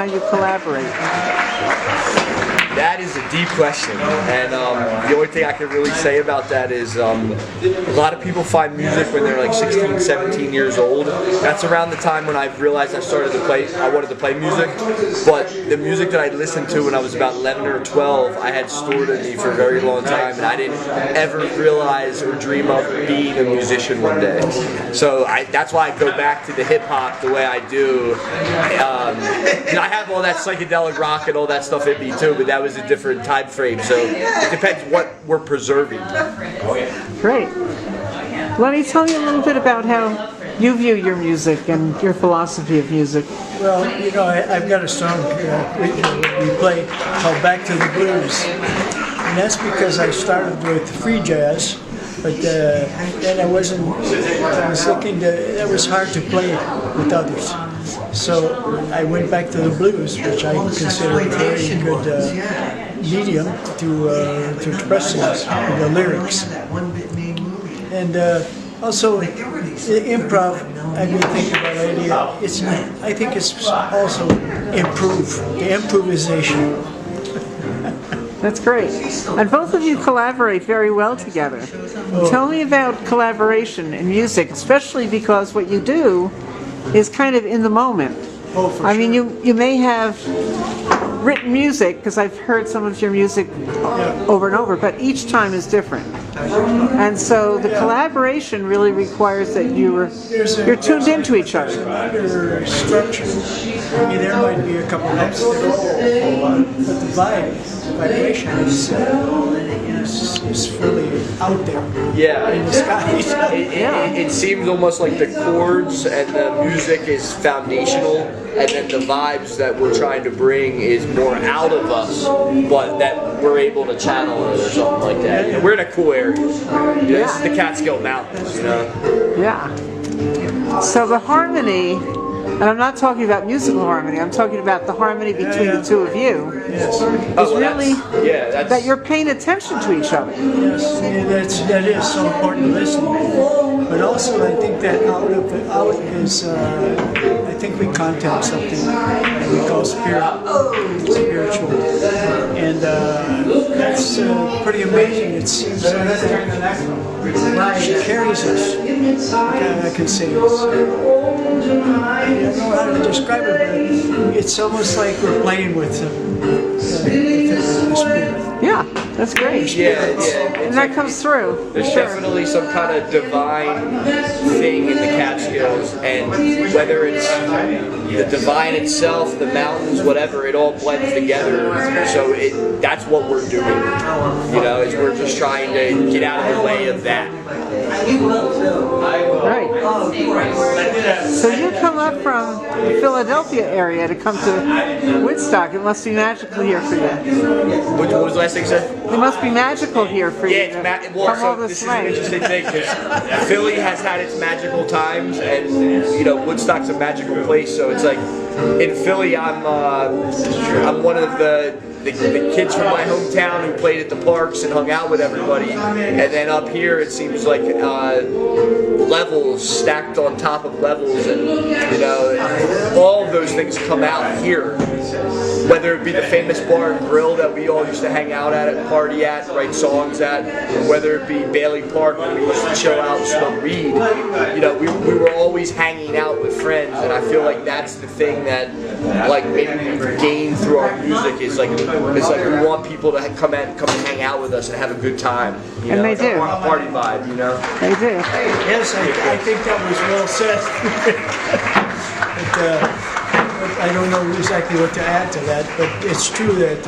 how you collaborate? That is a deep question, and the only thing I can really say about that is a lot of people find music when they're like 16, 17 years old. That's around the time when I realized I wanted to play music, but the music that I listened to when I was about 11 or 12, I had stored in me for a very long time, and I didn't ever realize or dream of being a musician one day. So that's why I go back to the hip hop the way I do. I have all that psychedelic rock and all that stuff in me too, but that was a different time frame, so it depends what we're preserving. Great. Leny, tell me a little bit about how you view your music and your philosophy of music. Well, you know, I've got a song we play called Back to the Blues, and that's because I started with free jazz, but then I was looking that was hard to play with others. So I went back to the blues, which I consider a very good medium to express things, the lyrics. And also, the improv, I've been thinking about the idea. I think it's also the improvisation. That's great. And both of you collaborate very well together. Tell me about collaboration in music, especially because what you do is kind of in the moment. I mean, you may have written music, because I've heard some of your music over and over, but each time is different. And so the collaboration really requires that you're tuned into each other. There's structure. I mean, there might be a couple notes there, but the vibration is really out there. Yeah, in the sky. It seems almost like the chords and the music is foundational, and then the vibes that we're trying to bring is more out of us, but that we're able to channel it or something like that. You know, we're in a cool area. This is the Catskill Mountains, you know? Yeah. So the harmony, and I'm not talking about musical harmony, I'm talking about the harmony between the two of you. Yes. Is really that you're paying attention to each other. Yes, that is so important to listen. But also, I think that out is, I think we contact something that we call spiritual. And that's pretty amazing. It seems like she carries us. I can say this. I don't know how to describe it, but it's almost like we're playing with the spirit. Yeah, that's great. Yeah, and that comes through. There's definitely some kind of divine thing in the Catskills, and whether it's the divine itself, the mountains, whatever, it all blends together. So that's what we're doing. You know, is we're just trying to get out of the way of that. Right. So you come up from the Philadelphia area to come to Woodstock. It must be magical here for you. What was the last thing you said? It must be magical here for you. Yeah, this is an interesting thing, because Philly has had its magical times, and you know, Woodstock's a magical place. So it's like in Philly, I'm one of the kids from my hometown who played at the parks and hung out with everybody, and then up here it seems like levels stacked on top of levels, and you know, all of those things come out here. Whether it be the famous bar and grill that we all used to hang out at and party at, write songs at, or whether it be Bailey Park where we used to chill out and smoke weed, you know, we were always hanging out with friends, and I feel like that's the thing that, like, maybe we've gained through our music is like we want people to come and hang out with us and have a good time. You know? They do. A party vibe, you know. They do. Yes, I think that was well said. But, I don't know exactly what to add to that, but it's true that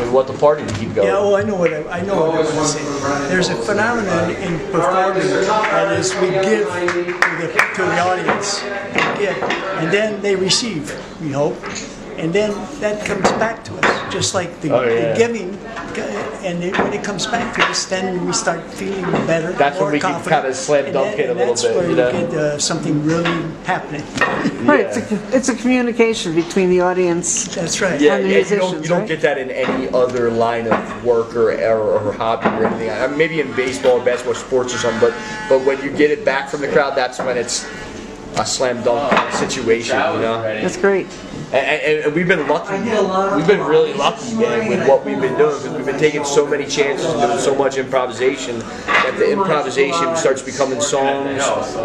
We want the party to keep going. yeah. Oh, I know what I want to say. There's a phenomenon in performing that is we give to the audience, and then they receive. We hope, and then that comes back to us, just like the giving. And when it comes back to us, then we start feeling better. That's more when we confident, can kind of slam dunk it a little bit. You know? That's where you get something really happening. Right, it's a communication between the audience. That's right. Yeah, and the musicians, you don't right? get that in any other line of work or hobby or anything. I mean, maybe in baseball or basketball, sports or something, but when you get it back from the crowd, that's when it's a slam dunk kind of situation, you know. That's great. And we've been lucky. We've been really lucky, man, with what we've been doing, because we've been taking so many chances and doing so much improvisation that the improvisation starts becoming songs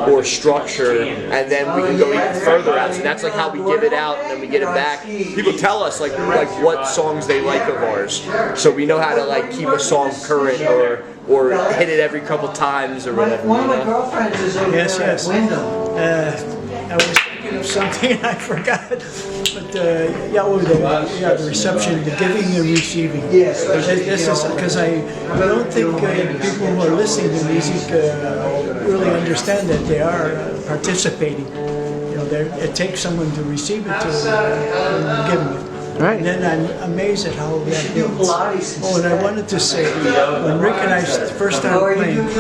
or structure, and then we can go even further out. So that's like how we give it out, and then we get it back. People tell us like what songs they like of ours, so we know how to like keep a song current or hit it every couple times or whatever. One of my girlfriends is over Yes, there yes. at the window. I was thinking of something I forgot, but the reception, the giving and receiving. Yes. This is because I don't think people who are listening to music really understand that they are participating. You know, it takes someone to receive it to giving it. Right. And then I'm amazed at how that builds. Oh, and I wanted to say, when Rick and I first started playing, we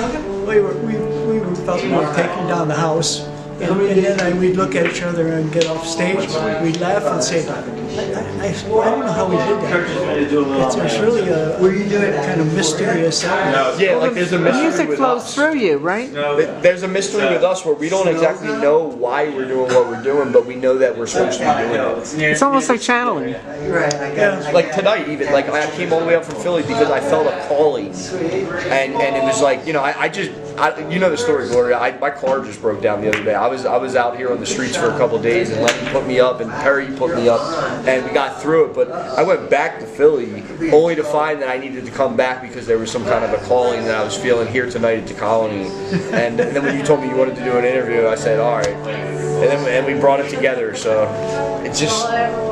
felt we were taking down the house. And then we'd look at each other and get off stage. We'd laugh and say, I don't know how we did that. It's really a kind of mysterious. Yeah, like there's a mystery Music with flows us. through you, right? There's a mystery with us where we don't exactly know why we're doing what we're doing, but we know that we're supposed to be doing it. It's almost like channeling. Right, I got it. Like tonight, even like I came all the way up from Philly because I felt a calling, and it was like, you know, you know the story, Gloria. My car just broke down the other day. I was out here on the streets for a couple of days, and Leny put me up, and Perry put me up, and we got through it. But I went back to Philly only to find that I needed to come back because there was some kind of a calling that I was feeling here tonight at the Colony. And then when you told me you wanted to do an interview, I said, all right. And we brought it together. So it's just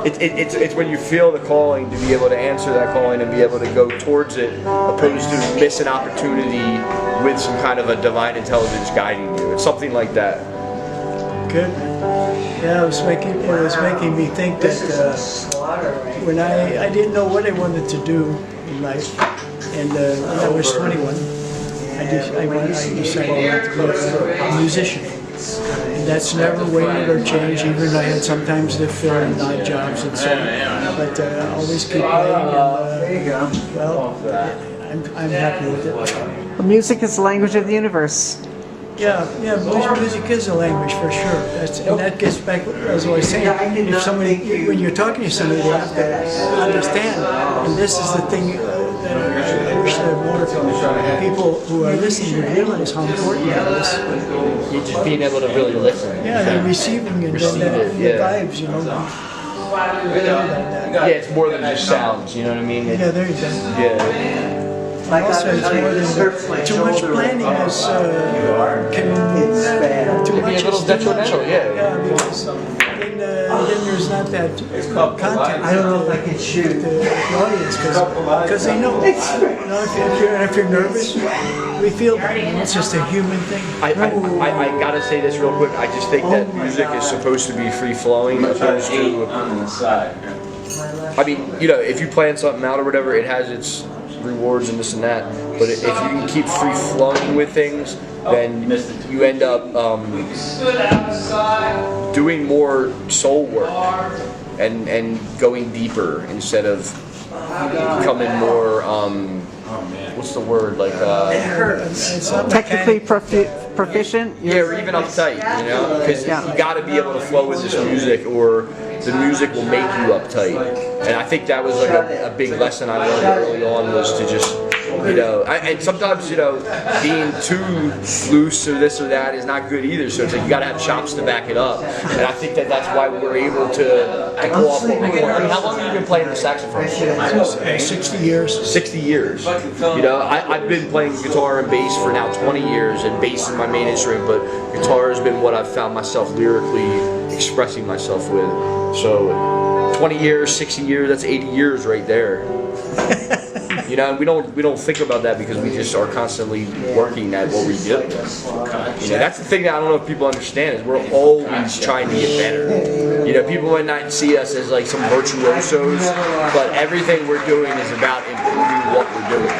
it's when you feel the calling to be able to answer that calling and be able to go towards it, opposed to miss an opportunity with some kind of a divine intelligence guiding you. It's something like that. Good. Yeah, it was making me think that when I didn't know what I wanted to do in life, and when I was 21, I decided I wanted to be a musician. And that's never wavered or changed, even though I had sometimes to fill in odd jobs and so on. But I always keep playing, and There you go. well, I'm happy with it. Well, music is the language of the universe. Yeah, music is a language for sure. And that gets back, as I was saying, if somebody, when you're talking to somebody, they have to understand. And this is the thing that I wish that more people who are listening would realize how important that is. You just being able to really listen. Yeah, the receiving and then the vibes, you know. Yeah, it's more than just sounds. You know what I mean? Yeah, there you go. Yeah. Also, it's more than too much planning is can too much a little is detrimental. Yeah, because then there's not that content. I don't know if I can shoot. The audience, because they know. You know, if you're nervous, we feel that. It's just a human thing. I gotta say this real quick. I just think that music is supposed to be free flowing, opposed to. I mean, you know, if you plan something out or whatever, it has its rewards and this and that. But if you can keep free flowing with things, then you end up doing more soul work and going deeper instead of becoming more. What's the word? Like It's not Technically proficient. yeah, or even uptight, you know, because you got to be able to flow with this music, or the music will make you uptight. And I think that was like a big lesson I learned early on, was to just, you know, and sometimes, you know, being too loose or this or that is not good either. So it's like you got to have chops to back it up. And I think that that's why we're able to pull off what we're doing. I mean, how long have you been playing the saxophone? 60 years. 60 years. You know, I've been playing guitar and bass for now 20 years, and bass is my main instrument, but guitar has been what I've found myself lyrically expressing myself with. So 20 years, 60 years, that's 80 years right there. You know, and we don't think about that because we just are constantly working at what we do. You know, that's the thing that I don't know if people understand, is we're always trying to get better. You know, people might not see us as like some virtuosos, but everything we're doing is about improving what we're doing.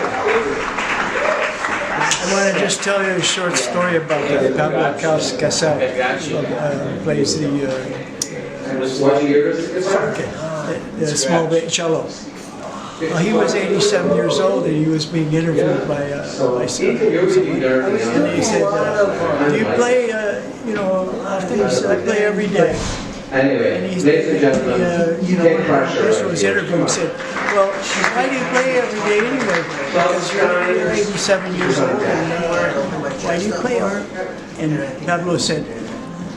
I want to just tell you a short story about Pablo Casal, plays the small bit cello. He was 87 years old, and he was being interviewed by someone. And he said, "Do you play? you know, often he said, I play every day. Anyway, And ladies and gentlemen, take pressure. this was interview. He said, well, why do you play every day anyway? Because you're 87 years old, and why do you play? And Pablo said,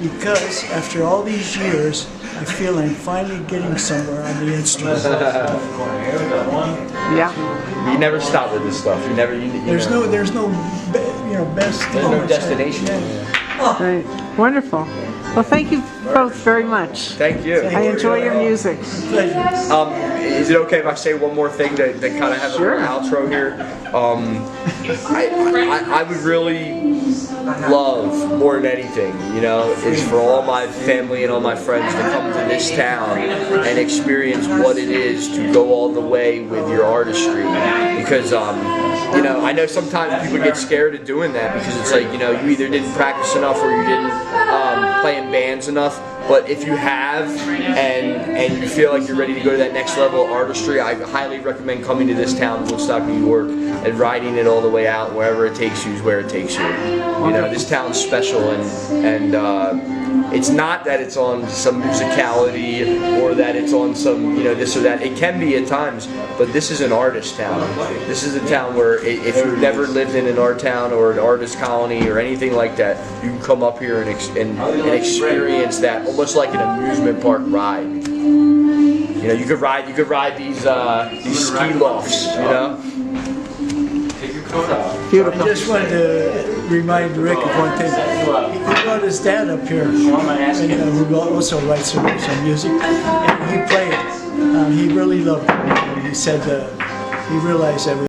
because after all these years, I feel I'm finally getting somewhere on the instrument. Yeah. You never stop with this stuff. You never. There's no, you know, best. There's no destination. Right. Wonderful. Well, thank you both very much. Thank you. I enjoy your music. Is it okay if I say one more thing to kind of have Sure. a little outro here? I would really love, more than anything, you know, is for all my family and all my friends to come to this town and experience what it is to go all the way with your artistry. Because, you know, I know sometimes people get scared of doing that because it's like, you know, you either didn't practice enough or you didn't play in bands enough. But if you have and you feel like you're ready to go to that next level of artistry, I highly recommend coming to this town, Woodstock, New York, and riding it all the way out. Wherever it takes you is where it takes you. You know, this town's special, and it's not that it's on some musicality or that it's on some, you know, this or that. It can be at times, but this is an artist town. This is a town where if you've never lived in an art town or an artist colony or anything like that, you can come up here and experience that almost like an amusement park ride. You know, you could ride these ski lofts. You know. Beautiful. I just wanted to remind Rick of one thing. He brought his dad up here, who also writes some music, and he played. He really loved it. He said he realized that